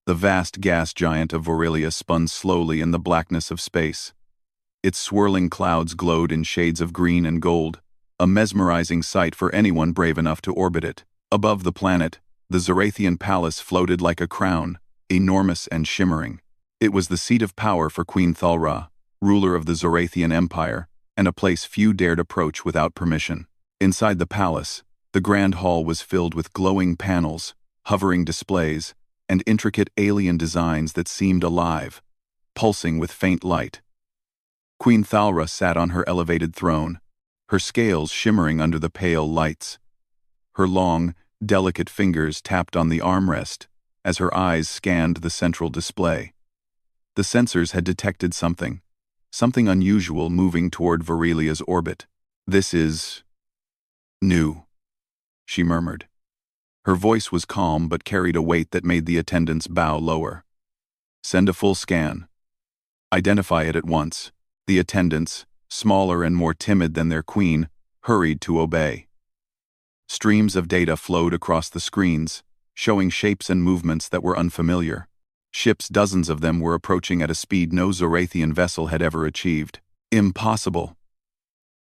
The vast gas giant of Aurelia spun slowly in the blackness of space. Its swirling clouds glowed in shades of green and gold, a mesmerizing sight for anyone brave enough to orbit it. Above the planet, the Zorathian palace floated like a crown, enormous and shimmering. It was the seat of power for Queen Thalra, ruler of the Zorathian Empire, and a place few dared approach without permission. Inside the palace, the grand hall was filled with glowing panels, hovering displays, and intricate alien designs that seemed alive, pulsing with faint light. Queen Thalra sat on her elevated throne, her scales shimmering under the pale lights. Her long, delicate fingers tapped on the armrest as her eyes scanned the central display. The sensors had detected something unusual moving toward Aurelia's orbit. "This is new," she murmured. Her voice was calm but carried a weight that made the attendants bow lower. "Send a full scan. Identify it at once." The attendants, smaller and more timid than their queen, hurried to obey. Streams of data flowed across the screens, showing shapes and movements that were unfamiliar. Ships, dozens of them, were approaching at a speed no Zorathian vessel had ever achieved. "Impossible,"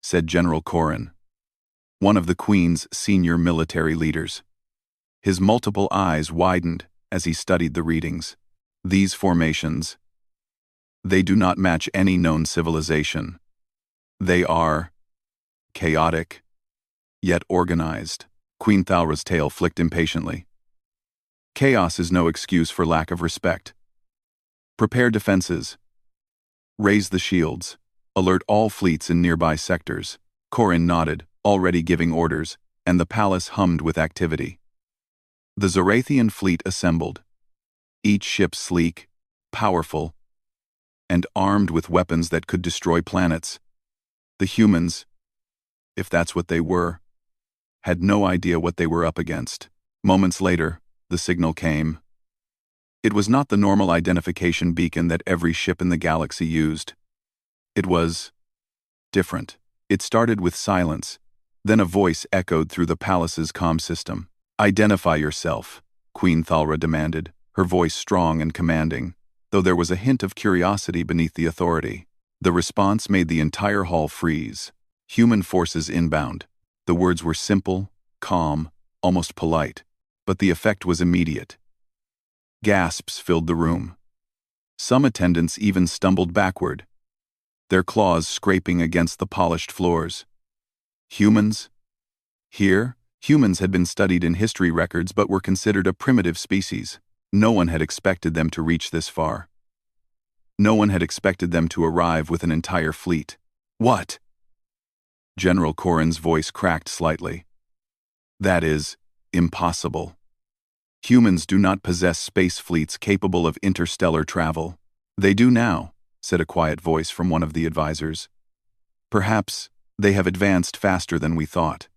said General Corin, one of the Queen's senior military leaders. His multiple eyes widened as he studied the readings. "These formations, they do not match any known civilization. They are chaotic, yet organized." Queen Thalra's tail flicked impatiently. "Chaos is no excuse for lack of respect. Prepare defenses. Raise the shields. Alert all fleets in nearby sectors." Corin nodded, already giving orders, and the palace hummed with activity. The Zorathian fleet assembled, each ship sleek, powerful, and armed with weapons that could destroy planets. The humans, if that's what they were, had no idea what they were up against. Moments later, the signal came. It was not the normal identification beacon that every ship in the galaxy used. It was different. It started with silence, then a voice echoed through the palace's comm system. "Identify yourself," Queen Thalra demanded, her voice strong and commanding, though there was a hint of curiosity beneath the authority. The response made the entire hall freeze. "Human forces inbound." The words were simple, calm, almost polite, but the effect was immediate. Gasps filled the room. Some attendants even stumbled backward, their claws scraping against the polished floors. Humans? Here, humans had been studied in history records but were considered a primitive species. No one had expected them to reach this far. No one had expected them to arrive with an entire fleet. "What?" General Corin's voice cracked slightly. "That is impossible. Humans do not possess space fleets capable of interstellar travel." "They do now," said a quiet voice from one of the advisors. "Perhaps they have advanced faster than we thought.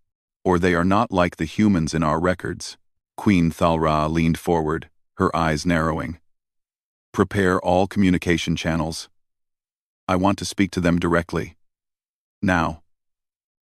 Or they are not like the humans in our records." Queen Thalra leaned forward, her eyes narrowing. "Prepare all communication channels. I want to speak to them directly. Now."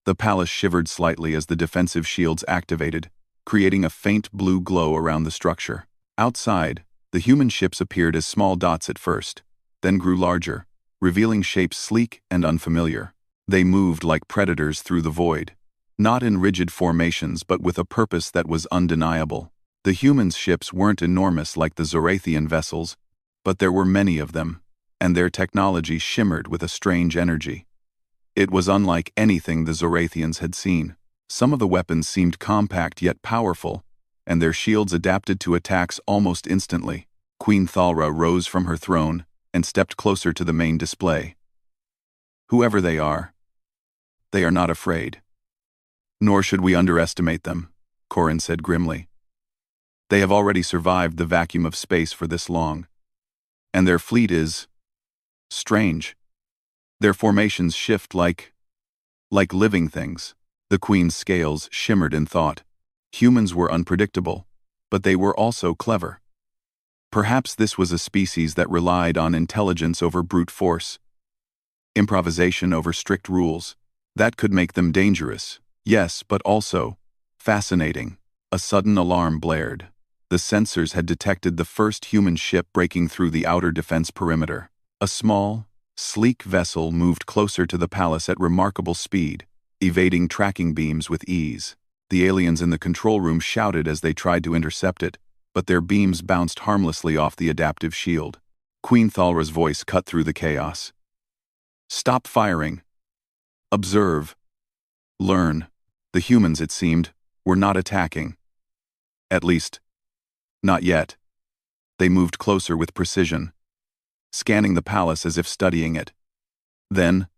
The palace shivered slightly as the defensive shields activated, creating a faint blue glow around the structure. Outside, the human ships appeared as small dots at first, then grew larger, revealing shapes sleek and unfamiliar. They moved like predators through the void, not in rigid formations but with a purpose that was undeniable. The humans' ships weren't enormous like the Zorathian vessels, but there were many of them, and their technology shimmered with a strange energy. It was unlike anything the Zorathians had seen. Some of the weapons seemed compact yet powerful, and their shields adapted to attacks almost instantly. Queen Thalra rose from her throne and stepped closer to the main display. "Whoever they are not afraid. Nor should we underestimate them," Corin said grimly. "They have already survived the vacuum of space for this long. And their fleet is strange. Their formations shift like living things." The Queen's scales shimmered in thought. Humans were unpredictable, but they were also clever. Perhaps this was a species that relied on intelligence over brute force, improvisation over strict rules. That could make them dangerous, yes, but also fascinating. A sudden alarm blared. The sensors had detected the first human ship breaking through the outer defense perimeter. A small, sleek vessel moved closer to the palace at remarkable speed, evading tracking beams with ease. The aliens in the control room shouted as they tried to intercept it, but their beams bounced harmlessly off the adaptive shield. Queen Thalra's voice cut through the chaos. "Stop firing. Observe. Learn." The humans, it seemed, were not attacking. At least, not yet. They moved closer with precision, scanning the palace as if studying it. Then,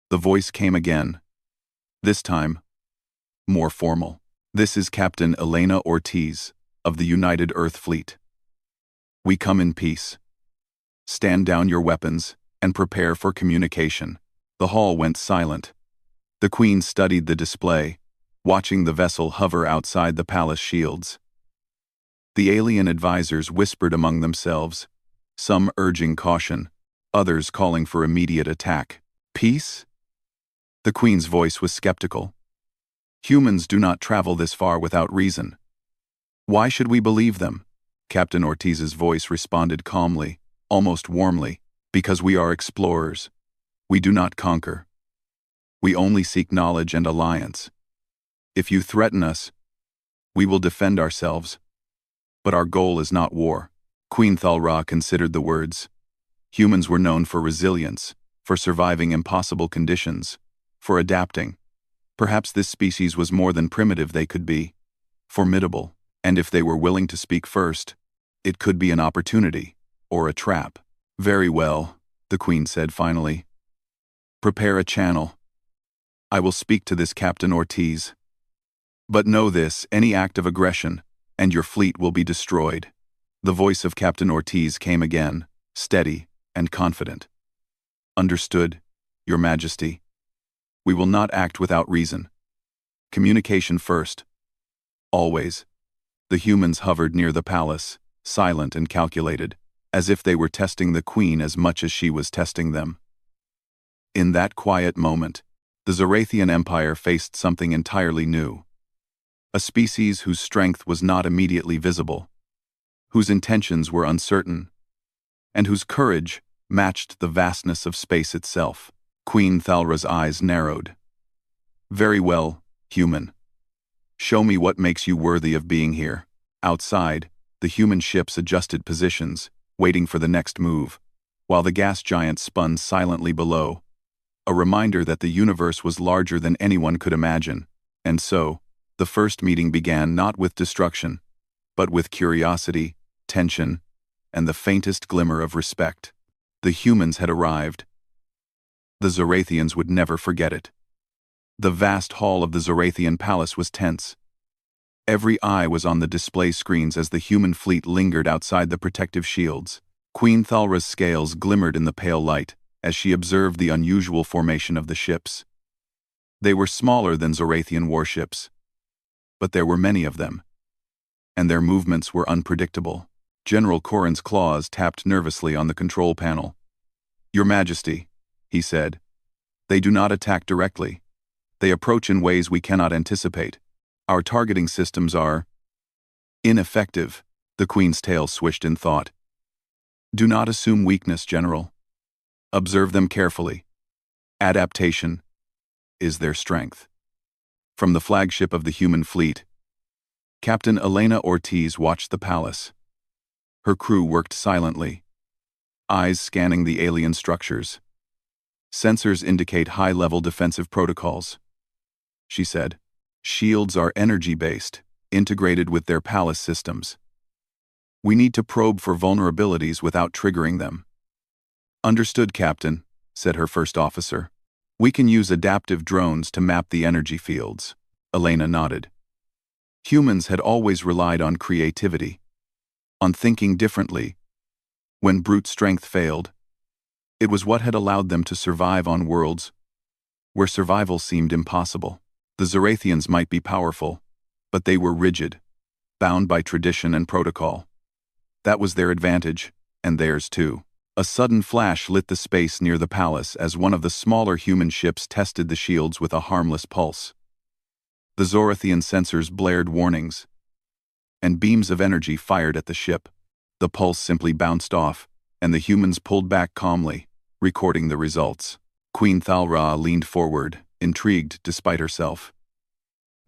the voice came again. This time, more formal. "This is Captain Elena Ortiz, of the United Earth Fleet. We come in peace. Stand down your weapons and prepare for communication." The hall went silent. The Queen studied the display, watching the vessel hover outside the palace shields. The alien advisors whispered among themselves, some urging caution, others calling for immediate attack. "Peace?" The Queen's voice was skeptical. "Humans do not travel this far without reason. Why should we believe them?" Captain Ortiz's voice responded calmly, almost warmly. "Because we are explorers. We do not conquer. We only seek knowledge and alliance. If you threaten us, we will defend ourselves. But our goal is not war." Queen Thalra considered the words. Humans were known for resilience, for surviving impossible conditions, for adapting. Perhaps this species was more than primitive they could be. Formidable, and if they were willing to speak first, it could be an opportunity, or a trap. "Very well," the Queen said finally. "Prepare a channel. I will speak to this Captain Ortiz. But know this, any act of aggression, and your fleet will be destroyed." The voice of Captain Ortiz came again, steady and confident. "Understood, Your Majesty. We will not act without reason. Communication first. Always." The humans hovered near the palace, silent and calculated, as if they were testing the Queen as much as she was testing them. In that quiet moment, the Zorathian Empire faced something entirely new. A species whose strength was not immediately visible, whose intentions were uncertain, and whose courage matched the vastness of space itself. Queen Thalra's eyes narrowed. "Very well, human. Show me what makes you worthy of being here." Outside, the human ships adjusted positions, waiting for the next move, while the gas giant spun silently below, a reminder that the universe was larger than anyone could imagine. And so, the first meeting began not with destruction, but with curiosity, tension, and the faintest glimmer of respect. The humans had arrived. The Zorathians would never forget it. The vast hall of the Zorathian palace was tense. Every eye was on the display screens as the human fleet lingered outside the protective shields. Queen Thalra's scales glimmered in the pale light as she observed the unusual formation of the ships. They were smaller than Zorathian warships, but there were many of them, and their movements were unpredictable. General Corrin's claws tapped nervously on the control panel. "Your Majesty," he said, "they do not attack directly. They approach in ways we cannot anticipate. Our targeting systems are ineffective." The Queen's tail swished in thought. "Do not assume weakness, General. Observe them carefully. Adaptation is their strength." From the flagship of the human fleet, Captain Elena Ortiz watched the palace. Her crew worked silently, eyes scanning the alien structures. "Sensors indicate high-level defensive protocols," she said. "Shields are energy-based, integrated with their palace systems. We need to probe for vulnerabilities without triggering them." "Understood, Captain," said her first officer. "We can use adaptive drones to map the energy fields." Elena nodded. Humans had always relied on creativity, on thinking differently. When brute strength failed, it was what had allowed them to survive on worlds where survival seemed impossible. The Zorathians might be powerful, but they were rigid, bound by tradition and protocol. That was their advantage, and theirs too. A sudden flash lit the space near the palace as one of the smaller human ships tested the shields with a harmless pulse. The Zorathian sensors blared warnings. and beams of energy fired at the ship. The pulse simply bounced off, and the humans pulled back calmly, recording the results. Queen Thalra leaned forward, intrigued despite herself.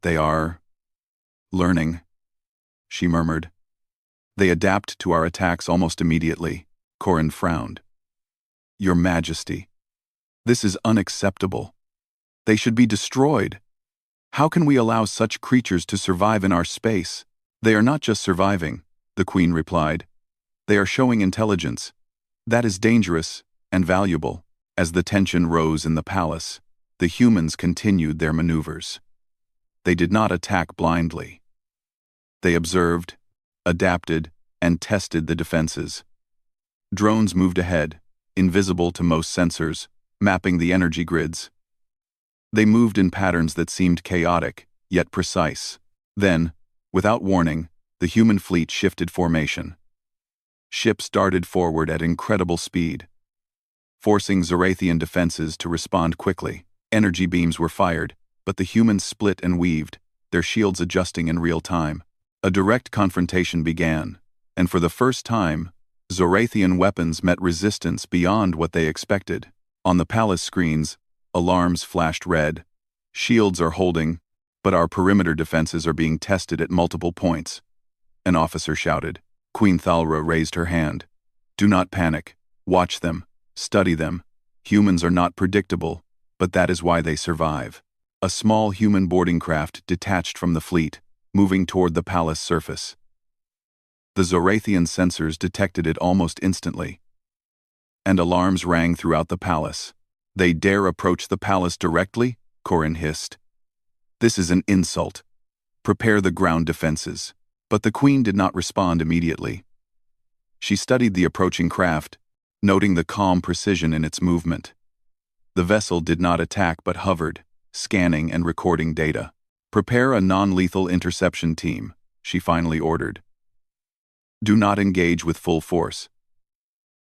"They are learning," she murmured. "They adapt to our attacks almost immediately." Corin frowned. "Your Majesty, this is unacceptable. They should be destroyed. How can we allow such creatures to survive in our space?" "They are not just surviving," the Queen replied. "They are showing intelligence. That is dangerous and valuable." As the tension rose in the palace, the humans continued their maneuvers. They did not attack blindly. They observed, adapted, and tested the defenses. Drones moved ahead, invisible to most sensors, mapping the energy grids. They moved in patterns that seemed chaotic, yet precise. Then, without warning, the human fleet shifted formation. Ships darted forward at incredible speed, forcing Zorathian defenses to respond quickly. Energy beams were fired, but the humans split and weaved, their shields adjusting in real time. A direct confrontation began, and for the first time, Zorathian weapons met resistance beyond what they expected. On the palace screens, alarms flashed red. "Shields are holding, but our perimeter defenses are being tested at multiple points," an officer shouted. Queen Thalra raised her hand. "Do not panic. Watch them. Study them. Humans are not predictable, but that is why they survive." A small human boarding craft detached from the fleet, moving toward the palace surface. The Zorathian sensors detected it almost instantly, and alarms rang throughout the palace. "They dare approach the palace directly?" Corin hissed. "This is an insult. Prepare the ground defenses." But the Queen did not respond immediately. She studied the approaching craft, noting the calm precision in its movement. The vessel did not attack but hovered, scanning and recording data. "Prepare a non-lethal interception team," she finally ordered. "Do not engage with full force.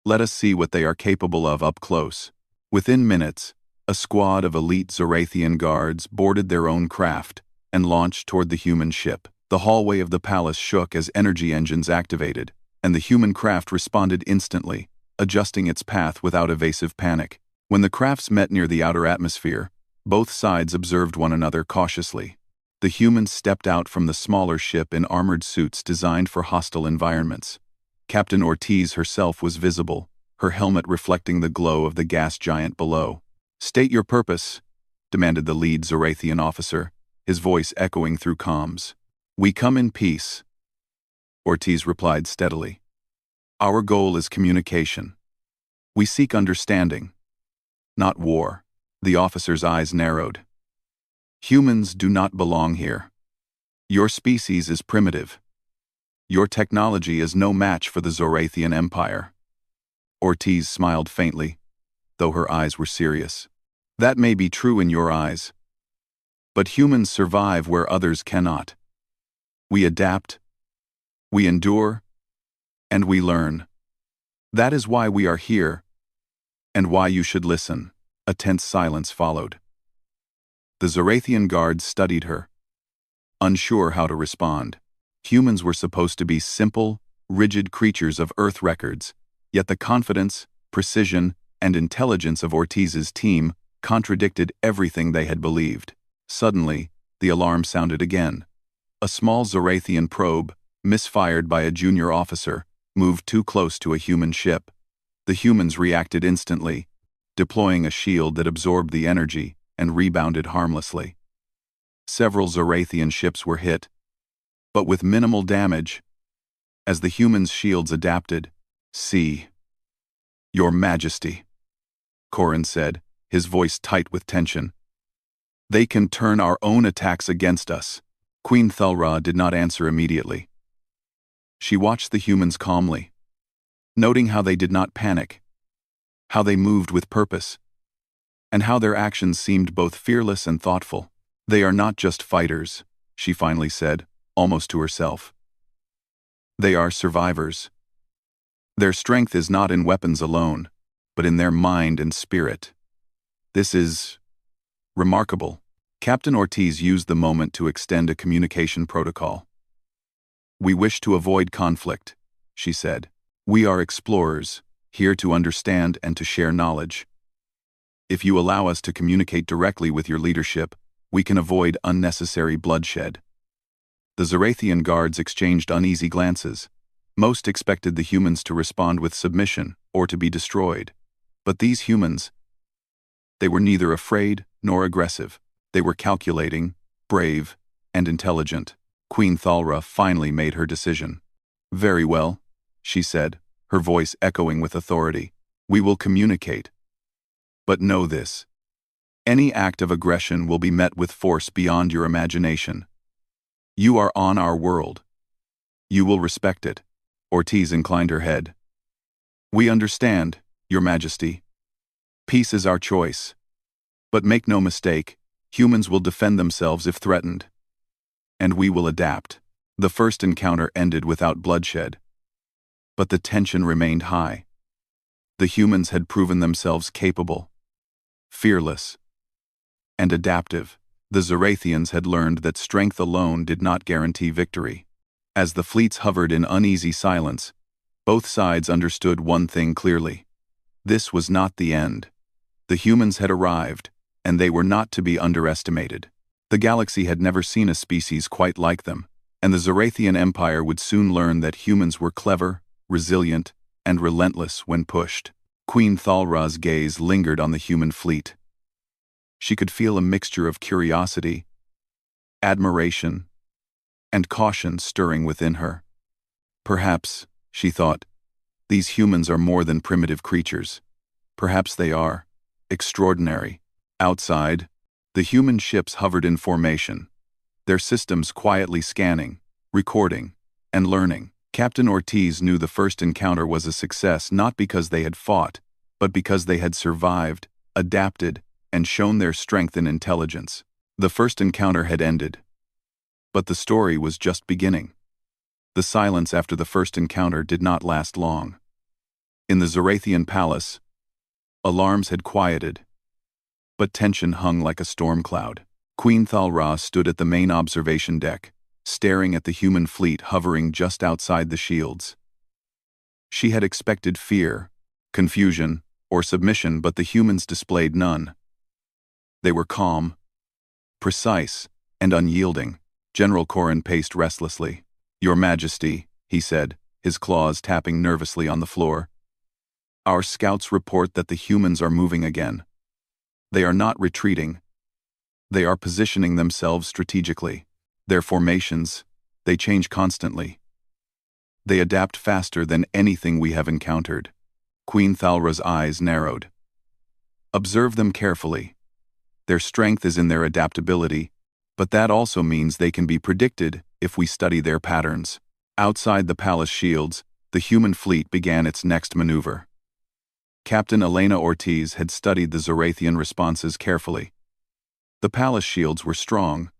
Let us see what they are capable of up close." Within minutes, a squad of elite Zorathian guards boarded their own craft and launched toward the human ship. The hallway of the palace shook as energy engines activated, and the human craft responded instantly, adjusting its path without evasive panic. When the crafts met near the outer atmosphere, both sides observed one another cautiously. The humans stepped out from the smaller ship in armored suits designed for hostile environments. Captain Ortiz herself was visible, her helmet reflecting the glow of the gas giant below. "State your purpose," demanded the lead Zorathian officer, his voice echoing through comms. "We come in peace," Ortiz replied steadily. "Our goal is communication. We seek understanding, not war." The officer's eyes narrowed. "Humans do not belong here. Your species is primitive. Your technology is no match for the Zorathian Empire." Ortiz smiled faintly, though her eyes were serious. "That may be true in your eyes, but humans survive where others cannot. We adapt, we endure, and we learn. That is why we are here, and why you should listen." A tense silence followed. The Zorathian guards studied her, unsure how to respond. Humans were supposed to be simple, rigid creatures of Earth records, yet the confidence, precision, and intelligence of Ortiz's team contradicted everything they had believed. Suddenly, the alarm sounded again. A small Zorathian probe, misfired by a junior officer, moved too close to a human ship. The humans reacted instantly, deploying a shield that absorbed the energy and rebounded harmlessly. Several Zorathian ships were hit, but with minimal damage. As the humans' shields adapted, "See, Your Majesty," Corin said, his voice tight with tension. "They can turn our own attacks against us." Queen Thalra did not answer immediately. She watched the humans calmly, noting how they did not panic, how they moved with purpose, and how their actions seemed both fearless and thoughtful. "They are not just fighters," she finally said, almost to herself. "They are survivors. Their strength is not in weapons alone, but in their mind and spirit. This is remarkable." Captain Ortiz used the moment to extend a communication protocol. "We wish to avoid conflict," she said. "We are explorers, here to understand and to share knowledge. If you allow us to communicate directly with your leadership, we can avoid unnecessary bloodshed." The Zarathian guards exchanged uneasy glances. Most expected the humans to respond with submission or to be destroyed. But these humans, they were neither afraid nor aggressive. They were calculating, brave, and intelligent. Queen Thalra finally made her decision. "Very well," she said, her voice echoing with authority. "We will communicate. But know this. Any act of aggression will be met with force beyond your imagination. You are on our world. You will respect it." Ortiz inclined her head. "We understand, Your Majesty. Peace is our choice. But make no mistake, humans will defend themselves if threatened. And we will adapt." The first encounter ended without bloodshed. But the tension remained high. The humans had proven themselves capable, fearless, and adaptive. The Zarathians had learned that strength alone did not guarantee victory. As the fleets hovered in uneasy silence, both sides understood one thing clearly. This was not the end. The humans had arrived, and they were not to be underestimated. The galaxy had never seen a species quite like them, and the Zarathian Empire would soon learn that humans were clever, resilient, and relentless when pushed. Queen Thalra's gaze lingered on the human fleet. She could feel a mixture of curiosity, admiration, and caution stirring within her. Perhaps, she thought, these humans are more than primitive creatures. Perhaps they are extraordinary. Outside, the human ships hovered in formation, their systems quietly scanning, recording, and learning. Captain Ortiz knew the first encounter was a success not because they had fought, but because they had survived, adapted, and shown their strength and intelligence. The first encounter had ended. But the story was just beginning. The silence after the first encounter did not last long. In the Zarathian palace, alarms had quieted, but tension hung like a storm cloud. Queen Thalra stood at the main observation deck, staring at the human fleet hovering just outside the shields. She had expected fear, confusion, or submission, but the humans displayed none. They were calm, precise, and unyielding. General Corrin paced restlessly. "Your Majesty," he said, his claws tapping nervously on the floor. "Our scouts report that the humans are moving again. They are not retreating. They are positioning themselves strategically. Their formations, they change constantly. They adapt faster than anything we have encountered." Queen Thalra's eyes narrowed. "Observe them carefully. Their strength is in their adaptability, but that also means they can be predicted if we study their patterns." Outside the palace shields, the human fleet began its next maneuver. Captain Elena Ortiz had studied the Zarathian responses carefully. The palace shields were strong,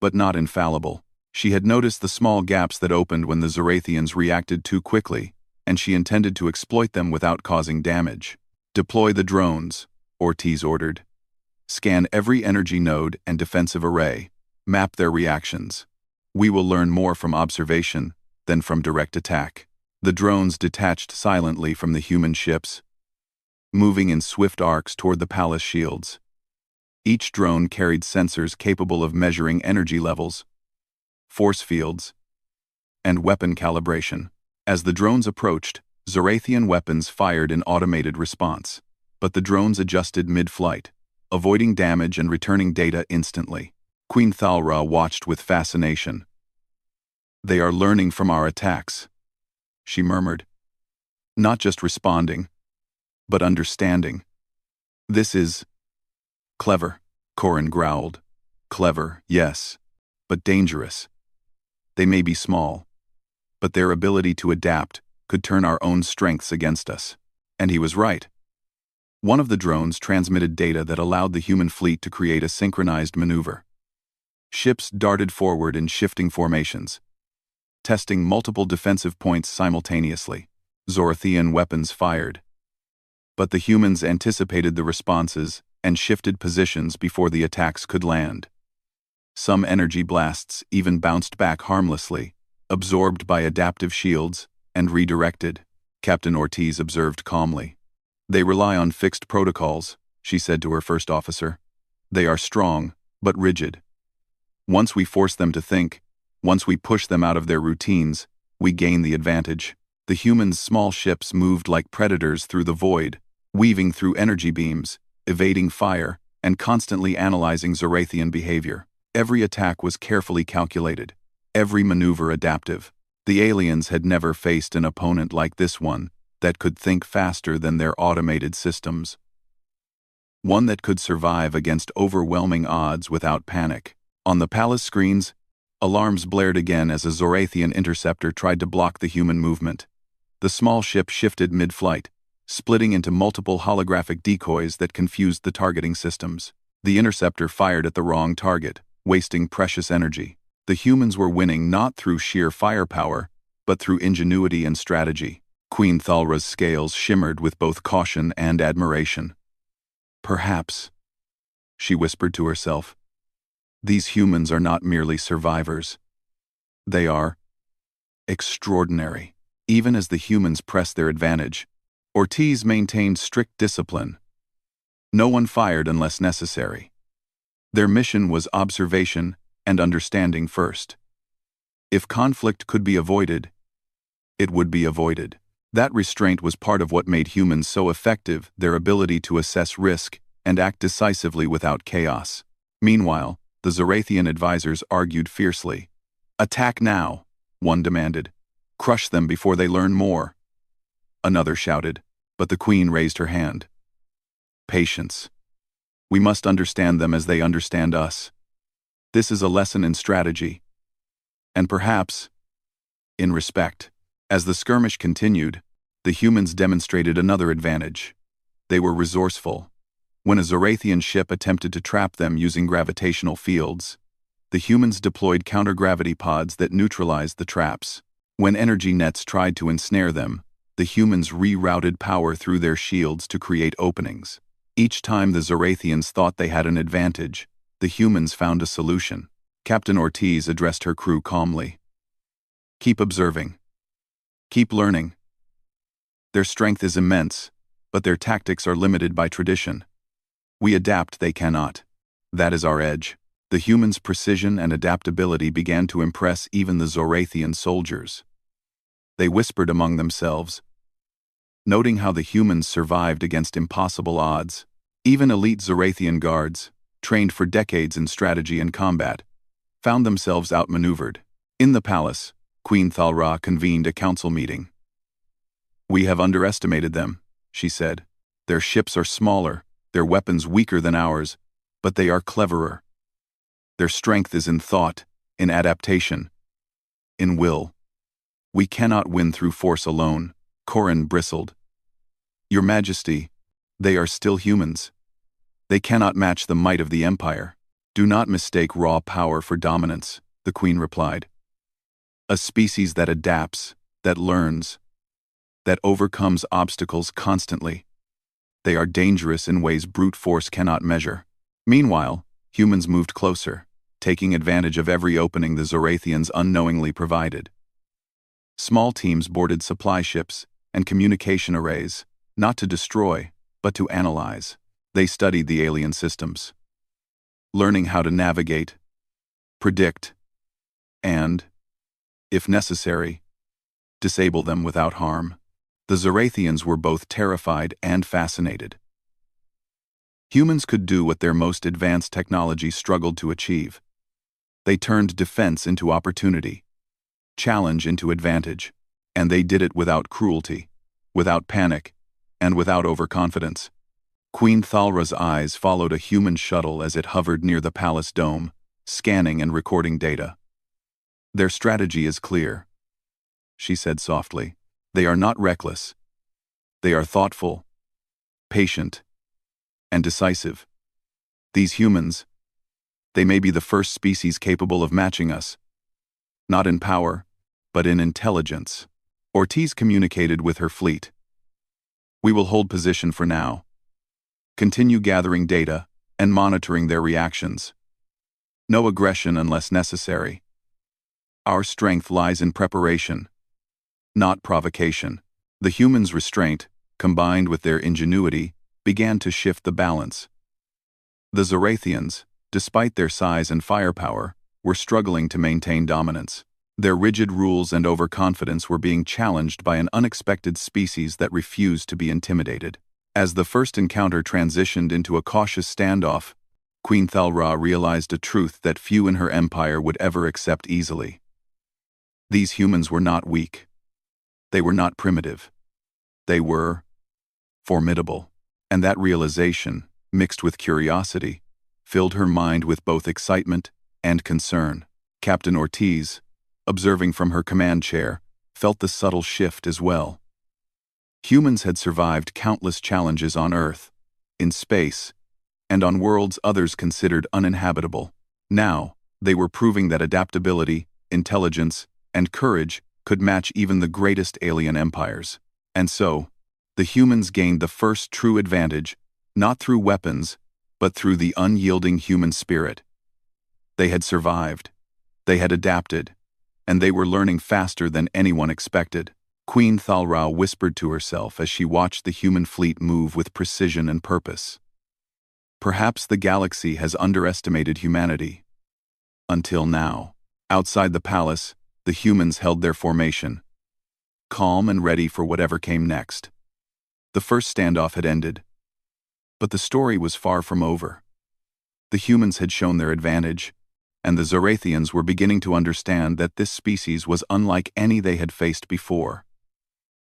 but not infallible. She had noticed the small gaps that opened when the Zarathians reacted too quickly, and she intended to exploit them without causing damage. "Deploy the drones," Ortiz ordered. "Scan every energy node and defensive array. Map their reactions. We will learn more from observation than from direct attack." The drones detached silently from the human ships, moving in swift arcs toward the palace shields. Each drone carried sensors capable of measuring energy levels, force fields, and weapon calibration. As the drones approached, Zarathian weapons fired in automated response, but the drones adjusted mid-flight, avoiding damage and returning data instantly. Queen Thalra watched with fascination. "They are learning from our attacks," she murmured. "Not just responding, but understanding. This is clever," Corrin growled. "Clever, yes, but dangerous. They may be small, but their ability to adapt could turn our own strengths against us." And he was right. One of the drones transmitted data that allowed the human fleet to create a synchronized maneuver. Ships darted forward in shifting formations, testing multiple defensive points simultaneously. Zarathian weapons fired, but the humans anticipated the responses and shifted positions before the attacks could land. Some energy blasts even bounced back harmlessly, absorbed by adaptive shields, and redirected, Captain Ortiz observed calmly. They rely on fixed protocols, she said to her first officer. They are strong, but rigid. Once we force them to think, once we push them out of their routines, we gain the advantage. The humans' small ships moved like predators through the void, weaving through energy beams, evading fire, and constantly analyzing Zorathian behavior. Every attack was carefully calculated, every maneuver adaptive. The aliens had never faced an opponent like this one, that could think faster than their automated systems. One that could survive against overwhelming odds without panic. On the palace screens, alarms blared again as a Zorathian interceptor tried to block the human movement. The small ship shifted mid-flight, splitting into multiple holographic decoys that confused the targeting systems. The interceptor fired at the wrong target, wasting precious energy. The humans were winning not through sheer firepower, but through ingenuity and strategy. Queen Thalra's scales shimmered with both caution and admiration. Perhaps, she whispered to herself, these humans are not merely survivors. They are extraordinary. Even as the humans pressed their advantage, Ortiz maintained strict discipline. No one fired unless necessary. Their mission was observation and understanding first. If conflict could be avoided, it would be avoided. That restraint was part of what made humans so effective, their ability to assess risk and act decisively without chaos. Meanwhile, the Zorathian advisors argued fiercely. Attack now, one demanded. Crush them before they learn more. Another shouted, but the queen raised her hand. Patience. We must understand them as they understand us. This is a lesson in strategy. And perhaps, in respect. As the skirmish continued, the humans demonstrated another advantage. They were resourceful. When a Zorathian ship attempted to trap them using gravitational fields, the humans deployed counter-gravity pods that neutralized the traps. When energy nets tried to ensnare them, the humans rerouted power through their shields to create openings. Each time the Zorathians thought they had an advantage, the humans found a solution. Captain Ortiz addressed her crew calmly. Keep observing. Keep learning. Their strength is immense, but their tactics are limited by tradition. We adapt, they cannot. That is our edge. The humans' precision and adaptability began to impress even the Zorathian soldiers. They whispered among themselves, noting how the humans survived against impossible odds. Even elite Zorathian guards, trained for decades in strategy and combat, found themselves outmaneuvered. In the palace, Queen Thalra convened a council meeting. We have underestimated them, she said. Their ships are smaller, their weapons weaker than ours, but they are cleverer. Their strength is in thought, in adaptation, in will. We cannot win through force alone. Corin bristled. Your Majesty, they are still humans. They cannot match the might of the Empire. Do not mistake raw power for dominance, the Queen replied. A species that adapts, that learns, that overcomes obstacles constantly. They are dangerous in ways brute force cannot measure. Meanwhile, humans moved closer, taking advantage of every opening the Zorathians unknowingly provided. Small teams boarded supply ships and communication arrays, not to destroy, but to analyze. They studied the alien systems, learning how to navigate, predict, and, if necessary, disable them without harm. The Zorathians were both terrified and fascinated. Humans could do what their most advanced technology struggled to achieve. They turned defense into opportunity, challenge into advantage, and they did it without cruelty, without panic, and without overconfidence. Queen Thalra's eyes followed a human shuttle as it hovered near the palace dome, scanning and recording data. Their strategy is clear, she said softly. They are not reckless. They are thoughtful, patient, and decisive. These humans, they may be the first species capable of matching us, not in power, but in intelligence. Ortiz communicated with her fleet. We will hold position for now. Continue gathering data and monitoring their reactions. No aggression unless necessary. Our strength lies in preparation, not provocation. The humans' restraint, combined with their ingenuity, began to shift the balance. The Zorathians, despite their size and firepower, were struggling to maintain dominance. Their rigid rules and overconfidence were being challenged by an unexpected species that refused to be intimidated. As the first encounter transitioned into a cautious standoff, Queen Thalra realized a truth that few in her empire would ever accept easily. These humans were not weak. They were not primitive. They were formidable. And that realization, mixed with curiosity, filled her mind with both excitement and concern. Captain Ortiz, observing from her command chair, felt the subtle shift as well. Humans had survived countless challenges on Earth, in space, and on worlds others considered uninhabitable. Now, they were proving that adaptability, intelligence, and courage could match even the greatest alien empires. And so, the humans gained the first true advantage, not through weapons, but through the unyielding human spirit. They had survived, they had adapted, and they were learning faster than anyone expected. Queen Thalra whispered to herself as she watched the human fleet move with precision and purpose. Perhaps the galaxy has underestimated humanity. Until now. Outside the palace, the humans held their formation, calm and ready for whatever came next. The first standoff had ended, but the story was far from over. The humans had shown their advantage, and the Zorathians were beginning to understand that this species was unlike any they had faced before.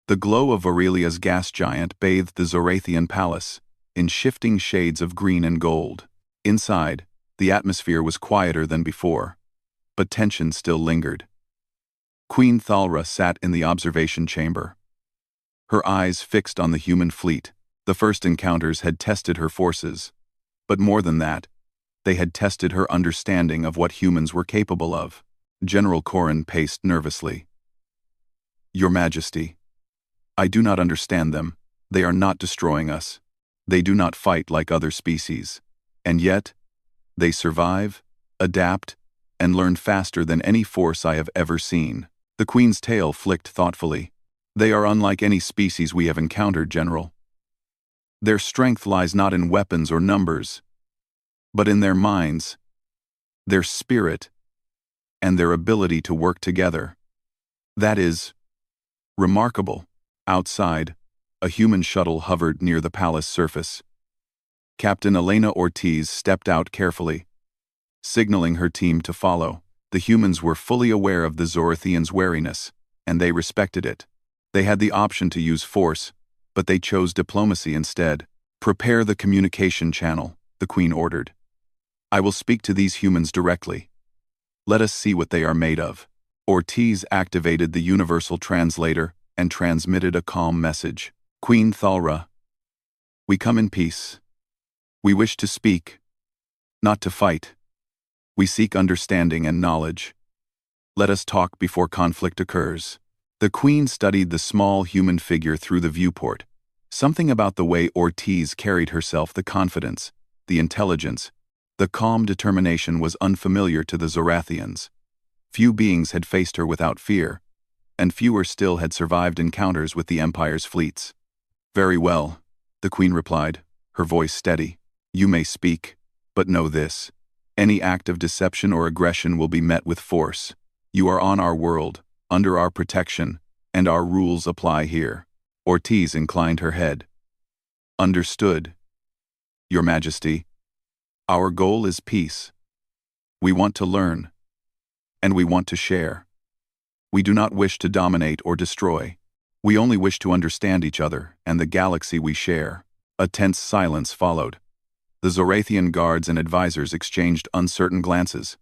The glow of Aurelia's gas giant bathed the Zorathian palace in shifting shades of green and gold. Inside, the atmosphere was quieter than before, but tension still lingered. Queen Thalra sat in the observation chamber, her eyes fixed on the human fleet. The first encounters had tested her forces, but more than that, they had tested her understanding of what humans were capable of. General Corrin paced nervously. "Your Majesty, I do not understand them. They are not destroying us. They do not fight like other species. And yet, they survive, adapt, and learn faster than any force I have ever seen." The Queen's tail flicked thoughtfully. "They are unlike any species we have encountered, General. Their strength lies not in weapons or numbers, but in their minds, their spirit, and their ability to work together. That is remarkable." Outside, a human shuttle hovered near the palace surface. Captain Elena Ortiz stepped out carefully, signaling her team to follow. The humans were fully aware of the Zorathians' wariness, and they respected it. They had the option to use force, but they chose diplomacy instead. "Prepare the communication channel," the Queen ordered. "I will speak to these humans directly. Let us see what they are made of." Ortiz activated the universal translator and transmitted a calm message. "Queen Thalra, we come in peace. We wish to speak, not to fight. We seek understanding and knowledge. Let us talk before conflict occurs." The Queen studied the small human figure through the viewport. Something about the way Ortiz carried herself, the confidence, the intelligence, the calm determination was unfamiliar to the Zorathians. Few beings had faced her without fear, and fewer still had survived encounters with the Empire's fleets. "Very well," the Queen replied, her voice steady. "You may speak, but know this. Any act of deception or aggression will be met with force. You are on our world, under our protection, and our rules apply here." Ortiz inclined her head. "Understood, Your Majesty. Our goal is peace. We want to learn, and we want to share. We do not wish to dominate or destroy. We only wish to understand each other and the galaxy we share." A tense silence followed. The Zorathian guards and advisors exchanged uncertain glances.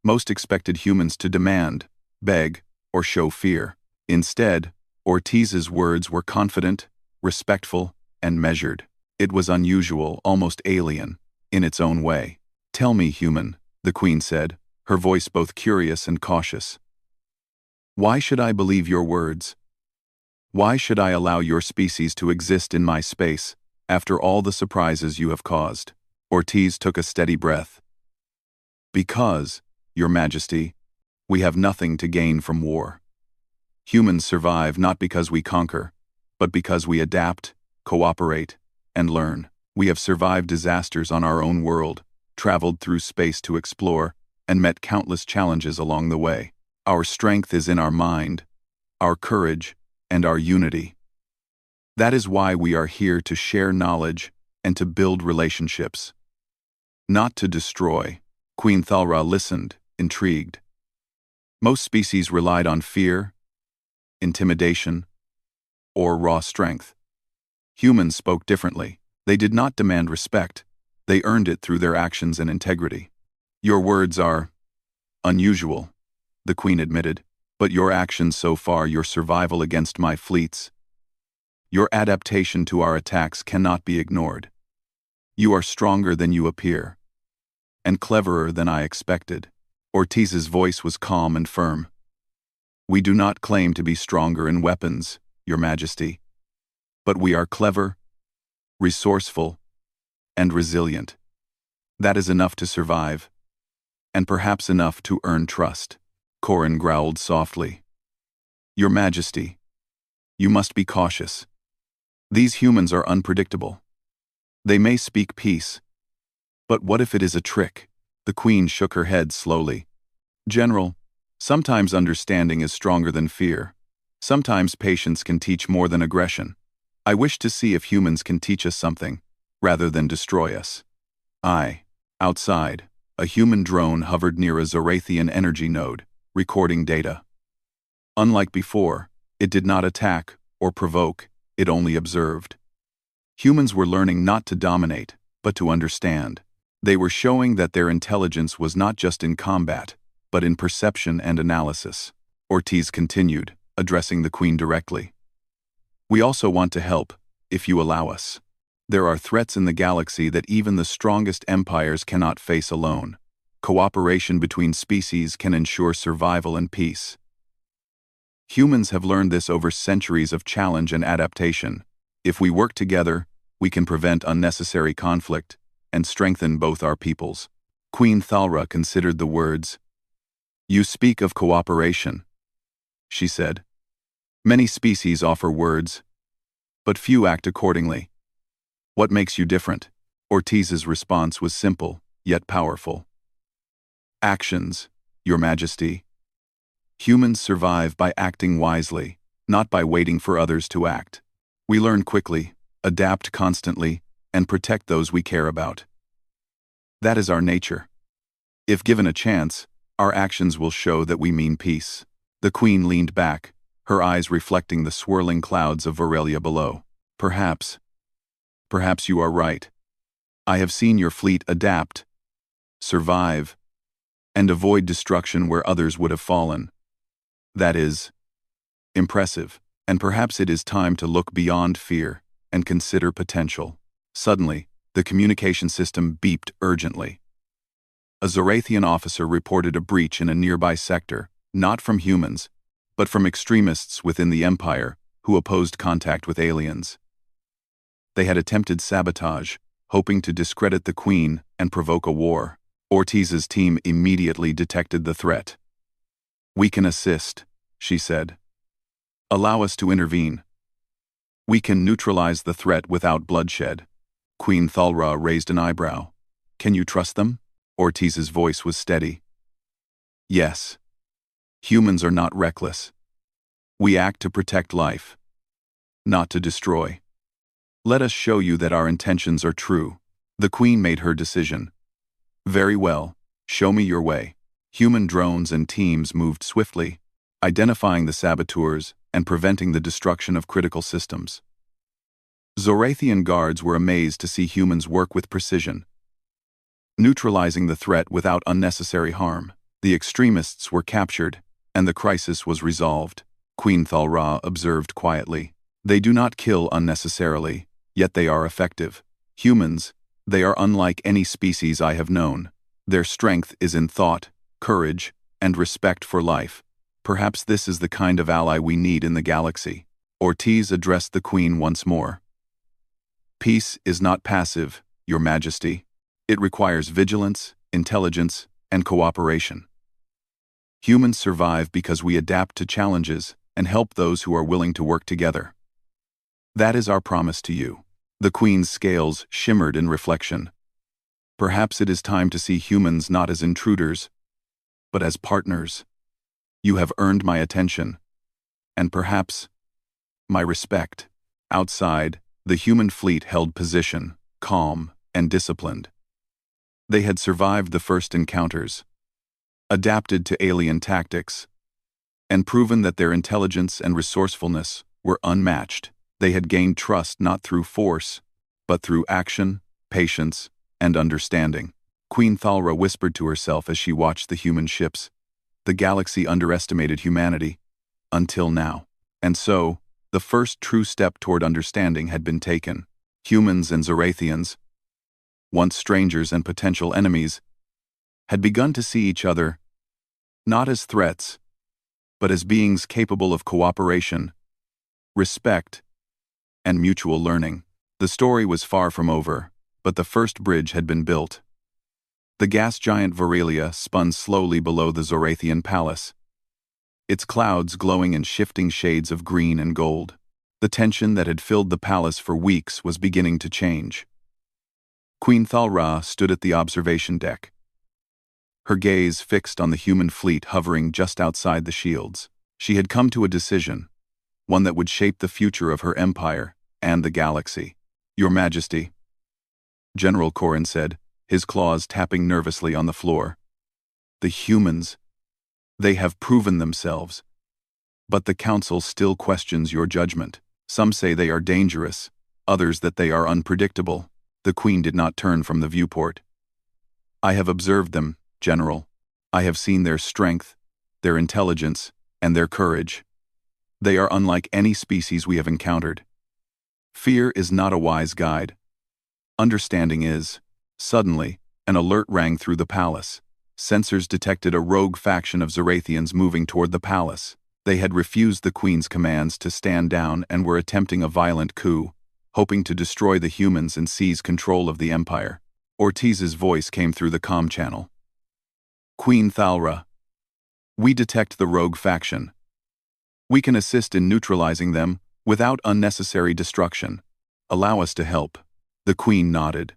Most expected humans to demand, beg, or show fear. Instead, Ortiz's words were confident, respectful, and measured. It was unusual, almost alien, in its own way. "Tell me, human," the Queen said, her voice both curious and cautious. "Why should I believe your words? Why should I allow your species to exist in my space, after all the surprises you have caused?" Ortiz took a steady breath. "Because, Your Majesty, We have nothing to gain from war. Humans survive not because we conquer, but because we adapt, cooperate, and learn. We have survived disasters on our own world, traveled through space to explore, and met countless challenges along the way. Our strength is in our mind, our courage, and our unity. That is why we are here to share knowledge and to build relationships. Not to destroy. Queen Thalra listened, intrigued. Most species relied on fear, intimidation, or raw strength. Humans spoke differently. They did not demand respect. They earned it through their actions and integrity. Your words are unusual, the queen admitted, but your actions so far, your survival against my fleets, your adaptation to our attacks cannot be ignored. You are stronger than you appear, and cleverer than I expected. Ortiz's voice was calm and firm. We do not claim to be stronger in weapons, Your Majesty, but we are clever, resourceful, and resilient. That is enough to survive, and perhaps enough to earn trust. Corin growled softly. Your Majesty, you must be cautious. These humans are unpredictable. They may speak peace, but what if it is a trick? The queen shook her head slowly. General, sometimes understanding is stronger than fear. Sometimes patience can teach more than aggression. I wish to see if humans can teach us something, rather than destroy us. Outside, a human drone hovered near a Zorathian energy node, recording data. Unlike before, it did not attack or provoke, it only observed. Humans were learning not to dominate, but to understand. They were showing that their intelligence was not just in combat, but in perception and analysis. Ortiz continued, addressing the queen directly. We also want to help, if you allow us. There are threats in the galaxy that even the strongest empires cannot face alone. Cooperation between species can ensure survival and peace. Humans have learned this over centuries of challenge and adaptation. If we work together, we can prevent unnecessary conflict and strengthen both our peoples. Queen Thalra considered the words. You speak of cooperation, she said. Many species offer words, but few act accordingly. What makes you different? Ortiz's response was simple, yet powerful. Actions, Your Majesty. Humans survive by acting wisely, not by waiting for others to act. We learn quickly, adapt constantly, and protect those we care about. That is our nature. If given a chance, our actions will show that we mean peace. The queen leaned back, her eyes reflecting the swirling clouds of Vorelia below. Perhaps you are right. I have seen your fleet adapt, survive, and avoid destruction where others would have fallen. That is impressive, and perhaps it is time to look beyond fear and consider potential. Suddenly, the communication system beeped urgently. A Zorathian officer reported a breach in a nearby sector, not from humans, but from extremists within the Empire who opposed contact with aliens. They had attempted sabotage, hoping to discredit the Queen and provoke a war. Ortiz's team immediately detected the threat. We can assist, she said. Allow us to intervene. We can neutralize the threat without bloodshed. Queen Thalra raised an eyebrow. Can you trust them? Ortiz's voice was steady. Yes. Humans are not reckless. We act to protect life, not to destroy. Let us show you that our intentions are true. The Queen made her decision. Very well, show me your way. Human drones and teams moved swiftly, identifying the saboteurs and preventing the destruction of critical systems. Zorathian guards were amazed to see humans work with precision, neutralizing the threat without unnecessary harm. The extremists were captured, and the crisis was resolved. Queen Thalra observed quietly. They do not kill unnecessarily, yet they are effective. Humans, they are unlike any species I have known. Their strength is in thought, courage, and respect for life. Perhaps this is the kind of ally we need in the galaxy. Ortiz addressed the Queen once more. Peace is not passive, Your Majesty. It requires vigilance, intelligence, and cooperation. Humans survive because we adapt to challenges and help those who are willing to work together. That is our promise to you." The Queen's scales shimmered in reflection. "Perhaps it is time to see humans not as intruders, but as partners. You have earned my attention, and perhaps my respect." Outside, the human fleet held position, calm and disciplined. They had survived the first encounters, adapted to alien tactics, and proven that their intelligence and resourcefulness were unmatched. They had gained trust not through force, but through action, patience, and understanding. Queen Thalra whispered to herself as she watched the human ships. The galaxy underestimated humanity, until now. And so, the first true step toward understanding had been taken. Humans and Zorathians, once strangers and potential enemies, had begun to see each other not as threats, but as beings capable of cooperation, respect, and mutual learning. The story was far from over, but the first bridge had been built. The gas giant Vorelia spun slowly below the Zorathian palace, its clouds glowing in shifting shades of green and gold. The tension that had filled the palace for weeks was beginning to change. Queen Thalra stood at the observation deck, her gaze fixed on the human fleet hovering just outside the shields. She had come to a decision, one that would shape the future of her empire and the galaxy. "Your Majesty," General Corrin said, his claws tapping nervously on the floor. "The humans, they have proven themselves, but the Council still questions your judgment. Some say they are dangerous, others that they are unpredictable." The Queen did not turn from the viewport. "I have observed them, General. I have seen their strength, their intelligence, and their courage. They are unlike any species we have encountered. Fear is not a wise guide. Understanding is." Suddenly, an alert rang through the palace. Sensors detected a rogue faction of Zorathians moving toward the palace. They had refused the Queen's commands to stand down and were attempting a violent coup, hoping to destroy the humans and seize control of the Empire. Ortiz's voice came through the comm channel. "Queen Thalra, we detect the rogue faction. We can assist in neutralizing them without unnecessary destruction. Allow us to help." The Queen nodded.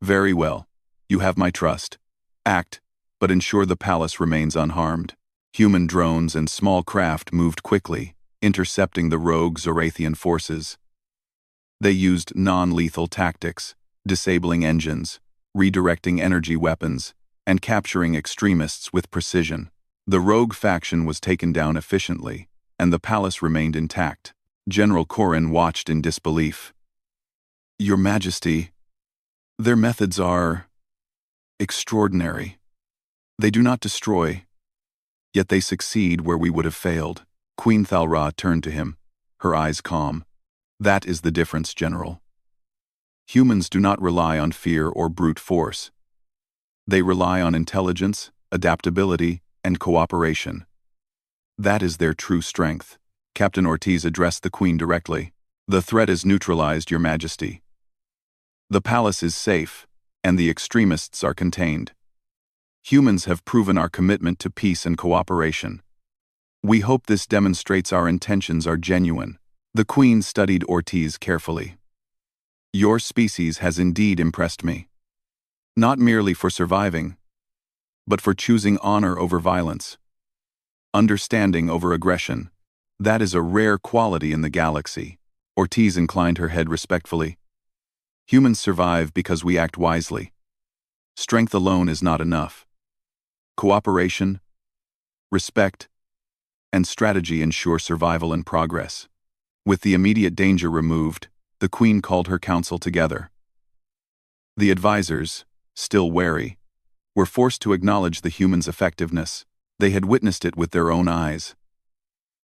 "Very well. You have my trust. Act, but ensure the palace remains unharmed." Human drones and small craft moved quickly, intercepting the rogue Zorathian forces. They used non-lethal tactics, disabling engines, redirecting energy weapons, and capturing extremists with precision. The rogue faction was taken down efficiently, and the palace remained intact. General Corrin watched in disbelief. "Your Majesty, their methods are extraordinary. They do not destroy, yet they succeed where we would have failed." Queen Thalra turned to him, her eyes calm. "That is the difference, General. Humans do not rely on fear or brute force. They rely on intelligence, adaptability, and cooperation. That is their true strength." Captain Ortiz addressed the Queen directly. "The threat is neutralized, Your Majesty. The palace is safe, and the extremists are contained. Humans have proven our commitment to peace and cooperation. We hope this demonstrates our intentions are genuine." The Queen studied Ortiz carefully. "Your species has indeed impressed me. Not merely for surviving, but for choosing honor over violence, understanding over aggression. That is a rare quality in the galaxy." Ortiz inclined her head respectfully. "Humans survive because we act wisely. Strength alone is not enough. Cooperation, respect, and strategy ensure survival and progress." With the immediate danger removed, the Queen called her council together. The advisors, still wary, were forced to acknowledge the humans' effectiveness. They had witnessed it with their own eyes.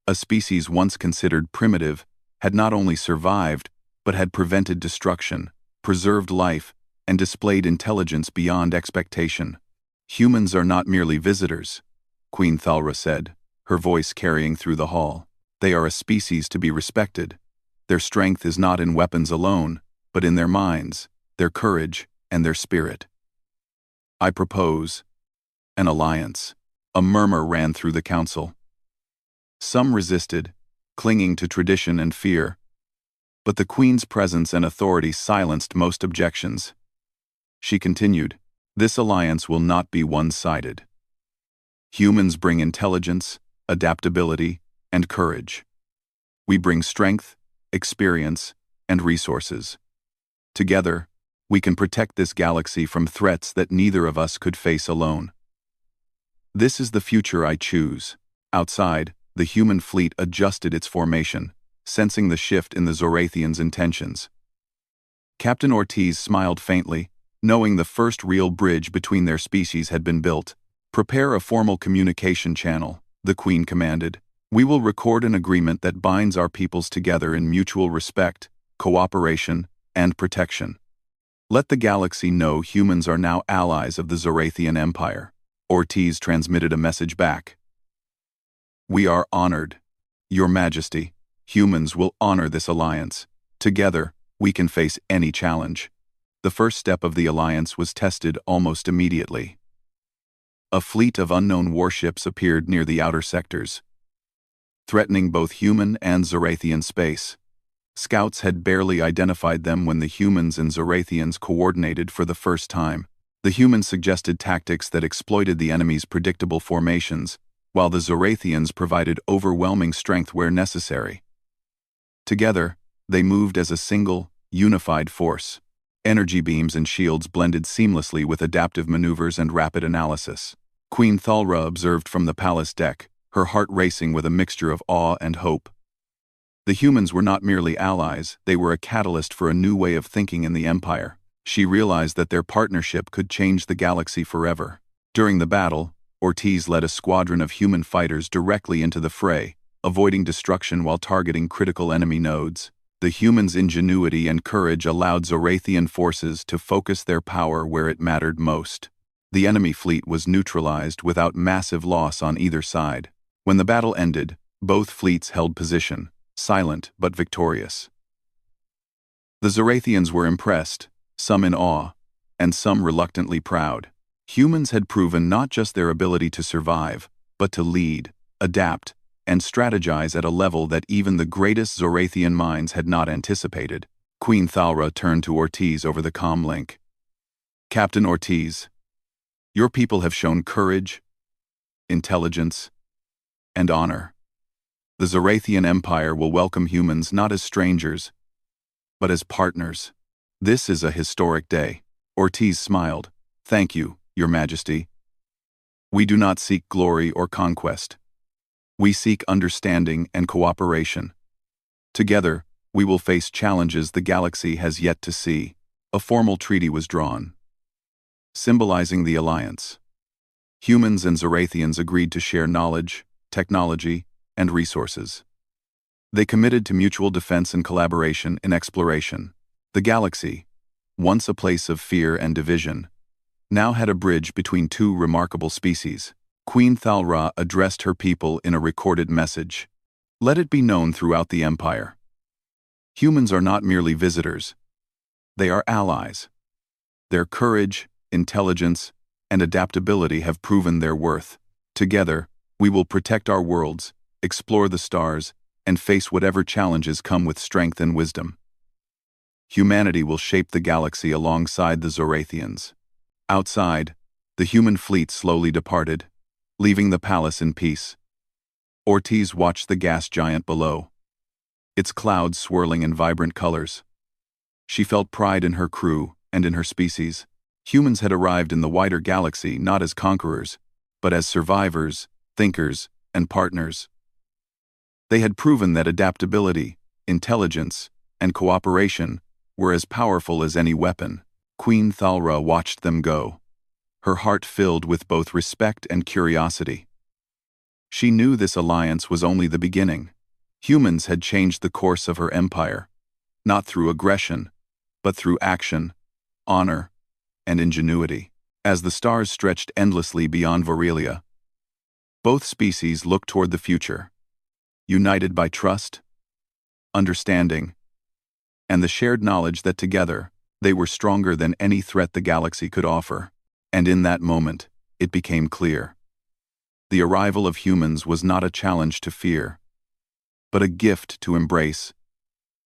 A species once considered primitive had not only survived, but had prevented destruction, preserved life, and displayed intelligence beyond expectation. "Humans are not merely visitors," Queen Thalra said, her voice carrying through the hall. "They are a species to be respected. Their strength is not in weapons alone, but in their minds, their courage, and their spirit. I propose an alliance." A murmur ran through the council. Some resisted, clinging to tradition and fear, but the Queen's presence and authority silenced most objections. She continued, "This alliance will not be one-sided. Humans bring intelligence, adaptability, and courage. We bring strength, experience, and resources. Together, we can protect this galaxy from threats that neither of us could face alone. This is the future I choose." Outside, the human fleet adjusted its formation, sensing the shift in the Zorathians' intentions. Captain Ortiz smiled faintly, knowing the first real bridge between their species had been built. "Prepare a formal communication channel," the Queen commanded. "We will record an agreement that binds our peoples together in mutual respect, cooperation, and protection. Let the galaxy know humans are now allies of the Zorathian Empire." Ortiz transmitted a message back. "We are honored. Your Majesty, humans will honor this alliance. Together, we can face any challenge." The first step of the alliance was tested almost immediately. A fleet of unknown warships appeared near the outer sectors, threatening both human and Zorathian space. Scouts had barely identified them when the humans and Zorathians coordinated for the first time. The humans suggested tactics that exploited the enemy's predictable formations, while the Zorathians provided overwhelming strength where necessary. Together, they moved as a single, unified force. Energy beams and shields blended seamlessly with adaptive maneuvers and rapid analysis. Queen Thalra observed from the palace deck, her heart racing with a mixture of awe and hope. The humans were not merely allies, they were a catalyst for a new way of thinking in the Empire. She realized that their partnership could change the galaxy forever. During the battle, Ortiz led a squadron of human fighters directly into the fray, avoiding destruction while targeting critical enemy nodes. The humans' ingenuity and courage allowed Zorathian forces to focus their power where it mattered most. The enemy fleet was neutralized without massive loss on either side. When the battle ended, both fleets held position, silent but victorious. The Zorathians were impressed, some in awe, and some reluctantly proud. Humans had proven not just their ability to survive, but to lead, adapt, and strategize at a level that even the greatest Zorathian minds had not anticipated. Queen Thalra turned to Ortiz over the comm link. "Captain Ortiz, your people have shown courage, intelligence, and honor. The Zorathian Empire will welcome humans not as strangers, but as partners. This is a historic day." Ortiz smiled. "Thank you, Your Majesty. We do not seek glory or conquest. We seek understanding and cooperation. Together, we will face challenges the galaxy has yet to see." A formal treaty was drawn, symbolizing the alliance. Humans and Zorathians agreed to share knowledge, technology, and resources. They committed to mutual defense and collaboration in exploration. The galaxy, once a place of fear and division, now had a bridge between two remarkable species. Queen Thalra addressed her people in a recorded message. "Let it be known throughout the Empire. Humans are not merely visitors. They are allies. Their courage, intelligence, and adaptability have proven their worth. Together, we will protect our worlds, explore the stars, and face whatever challenges come with strength and wisdom. Humanity will shape the galaxy alongside the Zorathians." Outside, the human fleet slowly departed, leaving the palace in peace. Ortiz watched the gas giant below, its clouds swirling in vibrant colors. She felt pride in her crew and in her species. Humans had arrived in the wider galaxy not as conquerors, but as survivors, thinkers, and partners. They had proven that adaptability, intelligence, and cooperation were as powerful as any weapon. Queen Thalra watched them go, her heart filled with both respect and curiosity. She knew this alliance was only the beginning. Humans had changed the course of her empire, not through aggression, but through action, honor, and ingenuity. As the stars stretched endlessly beyond Vorelia, both species looked toward the future, united by trust, understanding, and the shared knowledge that together, they were stronger than any threat the galaxy could offer. And in that moment, it became clear. The arrival of humans was not a challenge to fear, but a gift to embrace,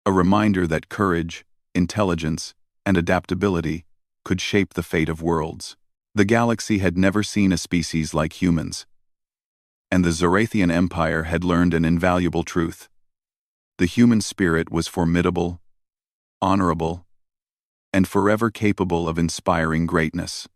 a reminder that courage, intelligence, and adaptability could shape the fate of worlds. The galaxy had never seen a species like humans, and the Zorathian Empire had learned an invaluable truth. The human spirit was formidable, honorable, and forever capable of inspiring greatness.